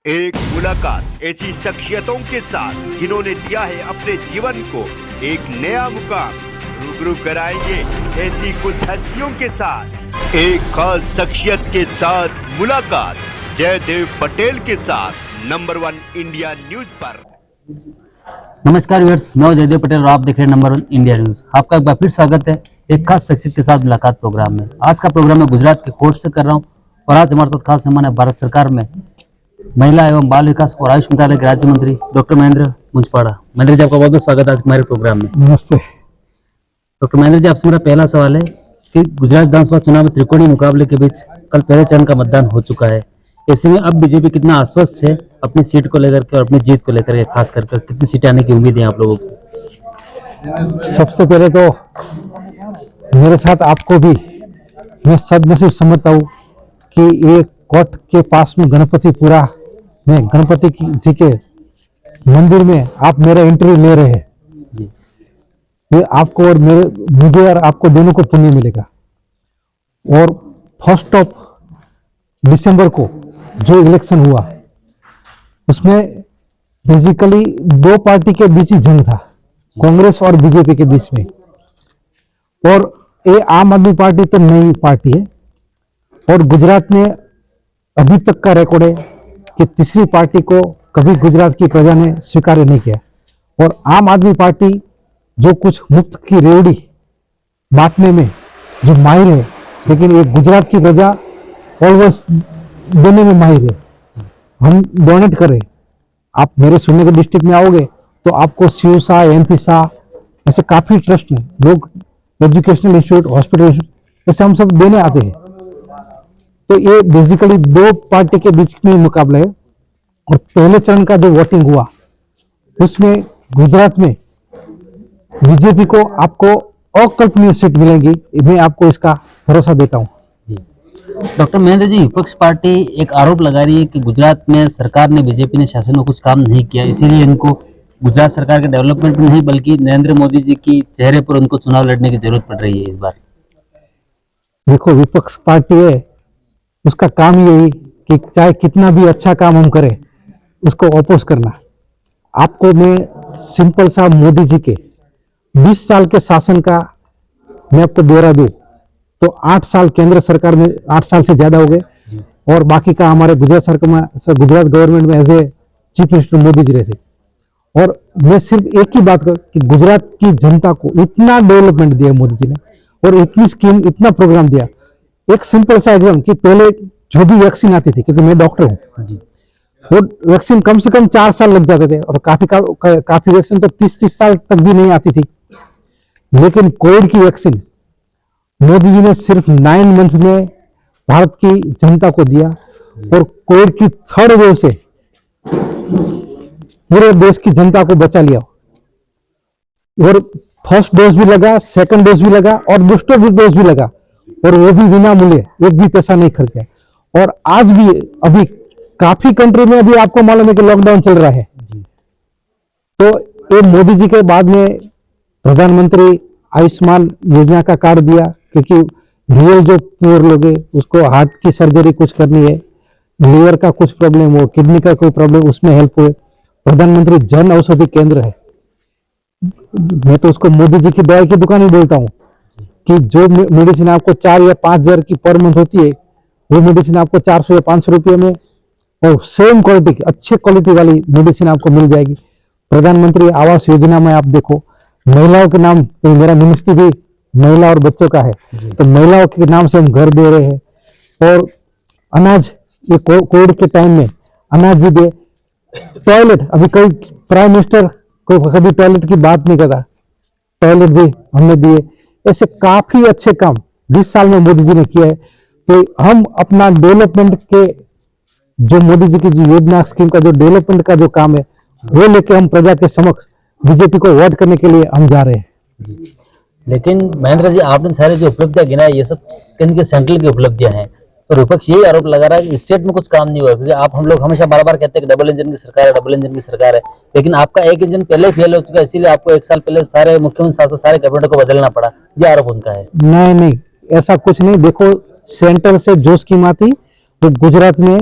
एक मुलाकात ऐसी शख्सियतों के साथ जिन्होंने दिया है अपने जीवन को एक नया मुकाम। रूबरू कराएंगे ऐसी कुछ हस्तियों के साथ एक खास शख्सियत के साथ मुलाकात जयदेव पटेल के साथ नंबर 1 इंडिया न्यूज पर। नमस्कार व्यूअर्स, मैं जयदेव पटेल और आप देख रहे हैं नंबर 1 इंडिया न्यूज। आपका एक बार फिर स्वागत है एक खास शख्सियत के साथ मुलाकात प्रोग्राम में। आज का प्रोग्राम मैं गुजरात के कोर्ट से कर रहा हूँ और आज हमारे साथ खास मेहमान है भारत सरकार में महिला एवं बाल विकास और आयुष मंत्रालय के राज्य मंत्री डॉक्टर महेंद्र मुंजपाड़ा। महेंद्र जी, आपका बहुत बहुत स्वागत है आज हमारे प्रोग्राम में। नमस्ते डॉक्टर महेंद्र जी, आपसे मेरा पहला सवाल है कि गुजरात विधानसभा चुनाव में त्रिकोणीय मुकाबले के बीच कल पहले चरण का मतदान हो चुका है। ऐसे में अब बीजेपी कितना आश्वस्त है अपनी सीट को लेकर के और अपनी जीत को लेकर के, खास कर कितनी सीटें आने की उम्मीद है आप लोगों को? सबसे पहले तो मेरे साथ आपको भी मैं सदनसीब समझता हूँ कि ये कोर्ट के पास में गणपतिपुरा में गणपति जी के मंदिर में आप मेरा इंटरव्यू ले रहे हैं। ये आपको और मुझे और आपको दोनों को पुण्य मिलेगा। और 1 दिसंबर को जो इलेक्शन हुआ उसमें बेसिकली दो पार्टी के बीच ही जंग था, कांग्रेस और बीजेपी के बीच में। और ये आम आदमी पार्टी तो नई पार्टी है और गुजरात में अभी तक का रिकॉर्ड है कि तीसरी पार्टी को कभी गुजरात की प्रजा ने स्वीकार नहीं किया। और आम आदमी पार्टी जो कुछ मुफ्त की रेवड़ी बांटने में जो माहिर है, लेकिन ये गुजरात की प्रजा ऑलवेज देने में माहिर है। हम डोनेट करें, आप मेरे सुनने के डिस्ट्रिक्ट में आओगे तो आपको शिवसा, एमपी सा ऐसे काफी ट्रस्ट हैं, लोग एजुकेशनल इंस्टीट्यूट, हॉस्पिटल इंस्टीट्यूट ऐसे हम सब देने आते हैं। तो ये बेसिकली दो पार्टी के बीच में मुकाबला है। और पहले चरण का जो वोटिंग हुआ उसमें गुजरात में बीजेपी को आपको अकल्पनीय सीट मिलेगी, मैं आपको इसका भरोसा देता हूं। डॉक्टर महेंद्र जी, विपक्ष पार्टी एक आरोप लगा रही है कि गुजरात में सरकार ने, बीजेपी ने शासन में कुछ काम नहीं किया, इसीलिए इनको गुजरात सरकार के डेवलपमेंट में नहीं बल्कि नरेंद्र मोदी जी की चेहरे पर उनको चुनाव लड़ने की जरूरत पड़ रही है इस बार। देखो, विपक्ष पार्टी है, उसका काम यही कि चाहे कितना भी अच्छा काम हम करें उसको अपोज करना। आपको मैं सिंपल सा मोदी जी के 20 साल के शासन का मैं आपको ब्यौरा दूं तो 8 साल केंद्र सरकार में, 8 साल से ज्यादा हो गए, और बाकी का हमारे गुजरात सरकार में, गुजरात गवर्नमेंट में as a chief minister Modi ji रहे थे। और मैं सिर्फ एक ही बात कर कि गुजरात की जनता को इतना डेवलपमेंट दिया मोदी जी ने और इतनी स्कीम, इतना प्रोग्राम दिया। एक सिंपल सा एग्जाम कि पहले जो भी वैक्सीन आती थी, क्योंकि मैं डॉक्टर हूं, वो वैक्सीन कम से कम 4 साल लग जाते थे और काफी वैक्सीन तो 30 साल तक भी नहीं आती थी। लेकिन कोविड की वैक्सीन मोदी जी ने सिर्फ 9 मंथ में भारत की जनता को दिया और कोविड की 3rd वेव से पूरे देश की जनता को बचा लिया। और फर्स्ट डोज भी लगा, सेकंड डोज भी लगा और बूस्टर डोज भी लगा, और वो भी बिना मूल्य, एक भी पैसा नहीं खर्चा। और आज भी अभी काफी कंट्री में अभी आपको मालूम है कि लॉकडाउन चल रहा है। तो ये मोदी जी के बाद में प्रधानमंत्री आयुष्मान योजना का कार्ड दिया, क्योंकि रियल जो पुअर लोग है उसको हार्ट की सर्जरी कुछ करनी है, लीवर का कुछ प्रॉब्लम हो, किडनी का कोई प्रॉब्लम, उसमें हेल्प हुए। प्रधानमंत्री जन औषधि केंद्र है, मैं तो उसको मोदी जी की दवाई की दुकान ही बोलता हूँ कि जो मेडिसिन आपको 4 या 5 हजार की पर मंथ होती है, वो मेडिसिन आपको 400 या 500 रुपये में और सेम क्वालिटी की, अच्छी क्वालिटी वाली मेडिसिन आपको मिल जाएगी। प्रधानमंत्री आवास योजना में आप देखो, महिलाओं के नाम, तो मेरा मिनिस्ट्री भी महिला और बच्चों का है, तो महिलाओं के नाम से हम घर दे रहे हैं। और अनाज, ये कोविड के टाइम में अनाज भी दे। टॉयलेट, अभी कोई प्राइम मिनिस्टर को कभी टॉयलेट की बात नहीं करता, टॉयलेट भी हमने दिए। ऐसे काफी अच्छे काम 20 साल में मोदी जी ने किया है। तो हम अपना डेवलपमेंट के जो मोदी जी की जो योजना, स्कीम का जो डेवलपमेंट का जो काम है, वो लेके हम प्रजा के समक्ष बीजेपी को वोट करने के लिए हम जा रहे हैं। लेकिन महेंद्र जी, आपने सारे जो उपलब्धियां गिनाई, ये सब केंद्र के सेंट्रल की उपलब्धियां हैं, और विपक्ष यही आरोप लगा रहा है कि स्टेट में कुछ काम नहीं हुआ। क्योंकि आप, हम लोग हमेशा बार बार कहते हैं कि डबल इंजन की सरकार है, डबल इंजन की सरकार है, लेकिन आपका एक इंजन पहले फेल हो चुका है, इसीलिए आपको 1 साल पहले सारे मुख्यमंत्री साथ सारे कैबिनेट को बदलना पड़ा। ये आरोप उनका है। नहीं, ऐसा कुछ नहीं। देखो, सेंटर से जो स्कीम आती तो गुजरात में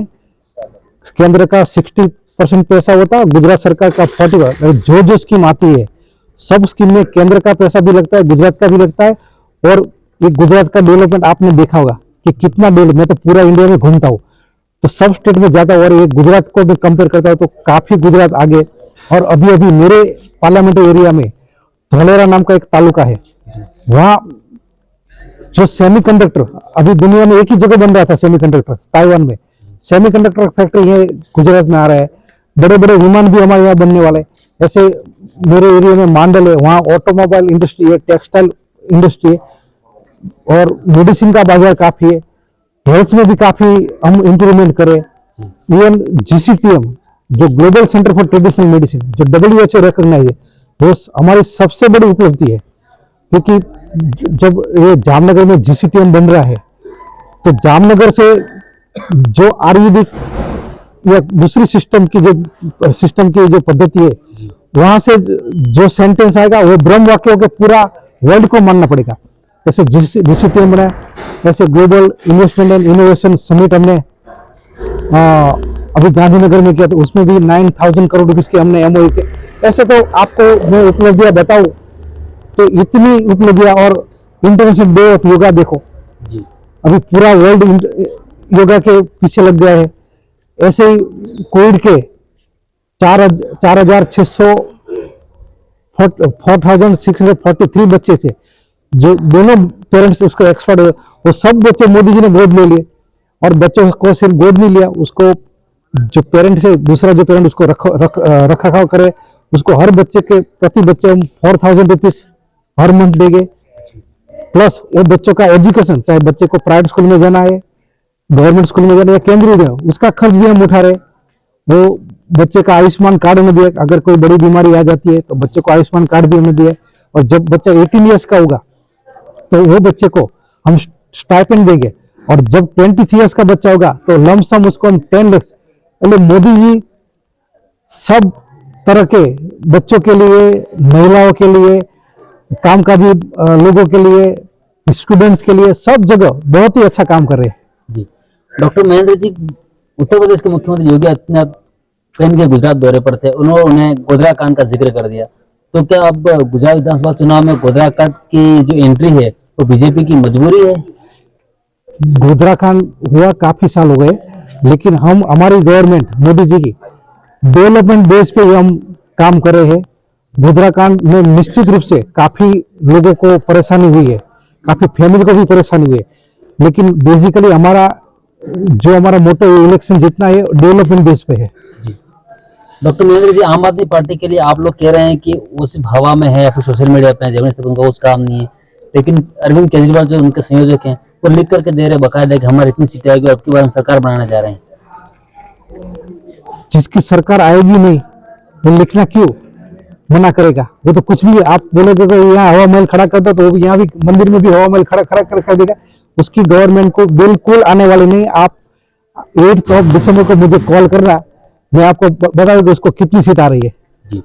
केंद्र का 60% पैसा होता है, गुजरात सरकार का 40%। जो जो स्कीम आती है सब स्कीम में केंद्र का पैसा भी लगता है, गुजरात का भी लगता है। और ये गुजरात का डेवलपमेंट आपने देखा होगा कि कितना डेवलप, मैं तो पूरा इंडिया में घूमता हूँ तो सब स्टेट में जाता हूँ और ये गुजरात को भी कंपेयर करता हूँ तो काफी गुजरात आगे। और अभी अभी मेरे पार्लियामेंट्री एरिया में धोलेरा नाम का एक तालुका है, वहां जो सेमीकंडक्टर, अभी दुनिया में एक ही जगह बन रहा था सेमीकंडक्टर, ताइवान में सेमीकंडक्टर फैक्ट्री है, गुजरात में आ रहा है। बड़े बड़े विमान भी हमारे यहाँ बनने वाले। ऐसे मेरे एरिया में मांडल है, वहाँ ऑटोमोबाइल इंडस्ट्री है, टेक्सटाइल इंडस्ट्री है और मेडिसिन का बाजार काफी है। हेल्थ में भी काफी हम इंप्रूवमेंट करें। इवन GCTM जो global centre for traditional medicine, जो WHO रिकॉग्नाइज है, वो हमारी सबसे बड़ी उपलब्धि है। क्योंकि जब ये जामनगर में GCTM बन रहा है तो जामनगर से जो आयुर्वेदिक या दूसरी सिस्टम की जो पद्धति है, वहां से जो सेंटेंस आएगा वो ब्रह्म वाक्य होकर पूरा वर्ल्ड को मानना पड़ेगा। जैसे GCTM बना, ऐसे global investment and innovation summit हमने अभी गांधीनगर में किया, तो उसमें भी 9,000 करोड़ रुपीस की हमने MOU किया। ऐसे तो आपको मैं उपलब्धियां बताऊं तो इतनी उपलब्धियां। और इंटरनेशनल डे ऑफ योगा देखो जी, अभी पूरा वर्ल्ड योगा के पीछे लग गया है। ऐसे ही कोविड के 4,643 बच्चे थे, जो दोनों पेरेंट्स उसको एक्सपर्ट हुए, वो सब बच्चे मोदी जी ने गोद ले लिए। और बच्चों को सिर्फ गोद नहीं लिया, उसको जो पेरेंट्स है, दूसरा जो पेरेंट उसको रख रखाव करे, उसको हर बच्चे के प्रति बच्चे हम 4,000 रुपीज हर मंथ देंगे। प्लस वो बच्चों का एजुकेशन, चाहे बच्चे को प्राइवेट स्कूल में जाना है, गवर्नमेंट स्कूल में जाना है या केंद्रीय जाना, उसका खर्च भी हम उठा रहे। वो बच्चे का आयुष्मान कार्ड में दिए, अगर कोई बड़ी बीमारी आ जाती है तो बच्चे को आयुष्मान कार्ड भी हमने दिए। और जब बच्चा 18 ईयर्स का होगा तो वो बच्चे को हम स्टाइपेंड देंगे। और जब 23 ईयर्स का बच्चा होगा तो लमसम उसको हम 10 लाख। मोदी जी सब तरह के बच्चों के लिए, महिलाओं के लिए, कामकाजी लोगों के लिए, स्टूडेंट्स के लिए, सब जगह बहुत ही अच्छा काम कर रहे हैं। जी। डॉक्टर महेंद्र जी, उत्तर प्रदेश के मुख्यमंत्री योगी आदित्यनाथ कहीं के गुजरात दौरे पर थे, उन्होंने गोधरा कांड का जिक्र कर दिया। तो क्या अब गुजरात विधानसभा चुनाव में गोधरा कांड की जो एंट्री है वो बीजेपी की मजबूरी है? गोधरा कांड हुआ काफी साल हो गए, लेकिन हम, हमारी गवर्नमेंट मोदी जी की डेवलपमेंट बेस पे हम काम कर रहे हैं। गोधरा कांड में निश्चित रूप से काफी लोगों को परेशानी हुई है, काफी फैमिली को भी परेशानी हुई है, लेकिन बेसिकली हमारा मोटो इलेक्शन जितना है डेवलपमेंट बेस पे है। जी। डॉक्टर महेंद्र जी, आम आदमी पार्टी के लिए आप लोग कह रहे हैं कि वो सिर्फ हवा में है या फिर सोशल मीडिया पे जमीन से उनका कुछ काम नहीं है, लेकिन अरविंद केजरीवाल जो उनके संयोजक हैं वो लिख करके दे रहे बाकायदा कि हमारी इतनी सीटें आएगी और अब की बार हम सरकार बनाने जा रहे हैं। जिसकी सरकार आएगी नहीं वो लिखना क्यों मना करेगा? वो तो कुछ भी, आप बोलोगे कि यहाँ हवा महल खड़ा करता तो वो भी यहाँ भी मंदिर में भी हवा महल खड़ा कर देगा। उसकी गवर्नमेंट को बिल्कुल आने वाले नहीं। आप 8 दिसंबर को मुझे कॉल कर रहा, मैं आपको बता दूं उसको कितनी सीट आ रही है। जी।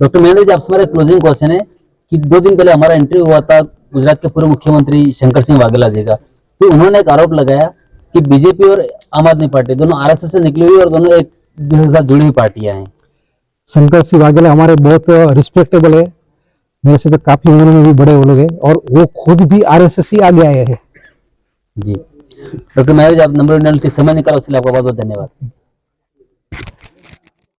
डॉक्टर महेंद्र जी, आपसे मेरा क्लोजिंग क्वेश्चन है कि 2 दिन पहले हमारा इंटरव्यू हुआ था गुजरात के पूर्व मुख्यमंत्री शंकर सिंह वाघेला जी का, तो उन्होंने एक आरोप लगाया कि बीजेपी और आम आदमी पार्टी दोनों RSS से निकली हुई और दोनों एक दूसरे के साथ जुड़ी हुई पार्टियां हैं। शंकर सिंह वाघेला हमारे बहुत रिस्पेक्टेबल है, मेरे से तो काफी उम्र में भी बड़े वो लोग हैं और वो खुद भी RSS ही आगे आए हैं। जी। डॉक्टर महेंद्र जी, आप नंबर 9 के समय निकाला, उसके लिए आपका बहुत बहुत धन्यवाद।